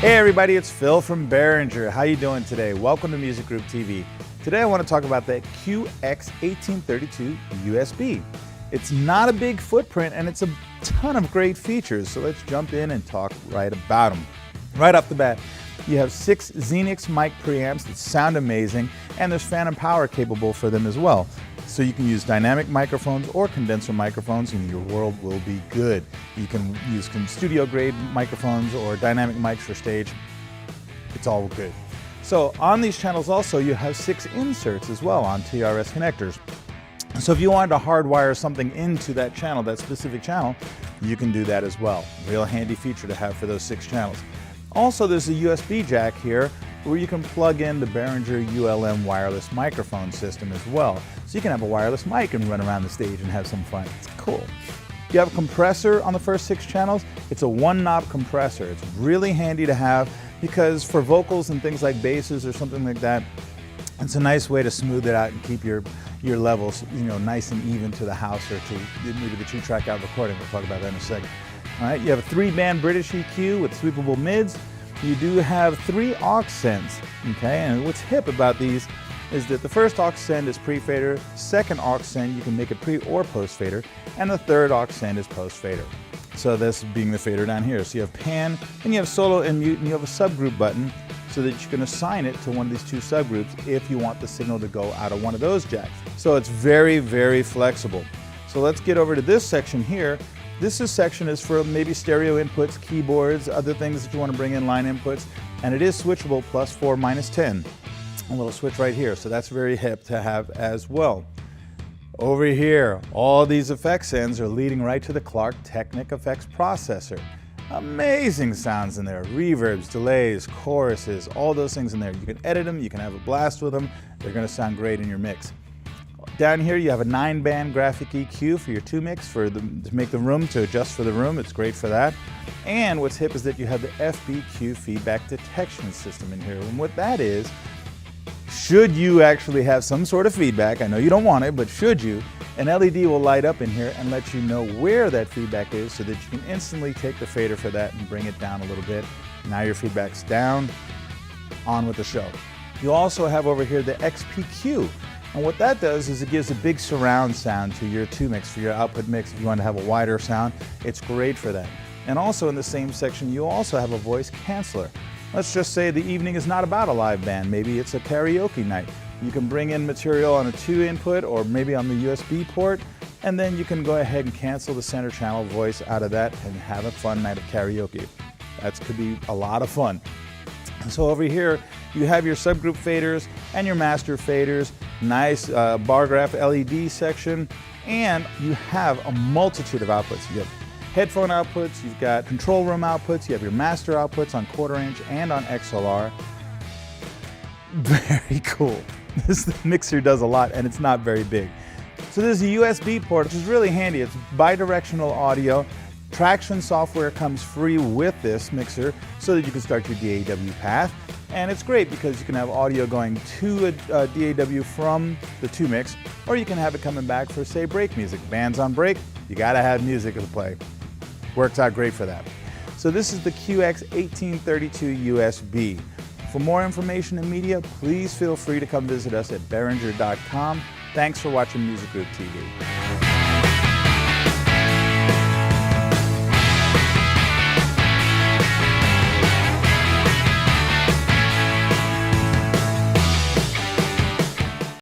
Hey everybody, it's Phil from Behringer. How you doing today? Welcome to Music Group TV. Today I want to talk about the QX1832USB. It's not a big footprint and it's a ton of great features, so let's jump in and talk right about them. Right off the bat, you have 6 Xenix mic preamps that sound amazing, and there's fan and power capable for them as well. So you can use dynamic microphones or condenser microphones and your world will be good. You can use studio grade microphones or dynamic mics for stage. It's all good. So on these channels also you have 6 inserts as well on TRS connectors. So if you wanted to hardwire something into that channel, that specific channel, you can do that as well. Real handy feature to have for those 6 channels. Also there's a USB jack here where you can plug in the Behringer ULM wireless microphone system as well. So you can have a wireless mic and run around the stage and have some fun. It's cool. You have a compressor on the first 6 channels. It's a 1-knob compressor. It's really handy to have because for vocals and things like basses or something like that, it's a nice way to smooth it out and keep your levels, nice and even to the house or to maybe the 2-track out recording. We'll talk about that in a second. All right, you have a 3-band British EQ with sweepable mids. You do have 3 aux sends, okay? And what's hip about these is that the first aux send is pre-fader, second aux send you can make it pre or post-fader, and the third aux send is post-fader. So this being the fader down here. So you have pan, and you have solo and mute, and you have a subgroup button so that you can assign it to one of these 2 subgroups if you want the signal to go out of one of those jacks. So it's very, very flexible. So let's get over to this section here. This section is for maybe stereo inputs, keyboards, other things that you want to bring in, line inputs, and it is switchable +4, -10. A little switch right here, so that's very hip to have as well. Over here, all these effect sends are leading right to the Clark Technic Effects Processor. Amazing sounds in there, reverbs, delays, choruses, all those things in there. You can edit them, you can have a blast with them, they're going to sound great in your mix. Down here you have a 9-band graphic EQ for your 2-mix to make the room, to adjust for the room. It's great for that. And what's hip is that you have the FBQ feedback detection system in here. And what that is, should you actually have some sort of feedback, I know you don't want it, but should you, an LED will light up in here and let you know where that feedback is so that you can instantly take the fader for that and bring it down a little bit. Now your feedback's down, on with the show. You also have over here the XPQ. And what that does is it gives a big surround sound to your 2-mix, for your output mix. If you want to have a wider sound, it's great for that. And also in the same section, you also have a voice canceller. Let's just say the evening is not about a live band. Maybe it's a karaoke night. You can bring in material on a 2-input or maybe on the USB port, and then you can go ahead and cancel the center channel voice out of that and have a fun night of karaoke. That could be a lot of fun. So over here, you have your subgroup faders and your master faders, nice bar graph LED section, and you have a multitude of outputs. You have headphone outputs, you've got control room outputs, you have your master outputs on 1/4 inch and on XLR. Very cool. This mixer does a lot and it's not very big. So there's a USB port, which is really handy. It's bidirectional audio. Traction software comes free with this mixer so that you can start your DAW path. And it's great because you can have audio going to a DAW from the 2-mix, or you can have it coming back for, say, break music. Bands on break, you gotta have music to play. Works out great for that. So this is the QX1832USB. For more information and media, please feel free to come visit us at Behringer.com. Thanks for watching Music Group TV.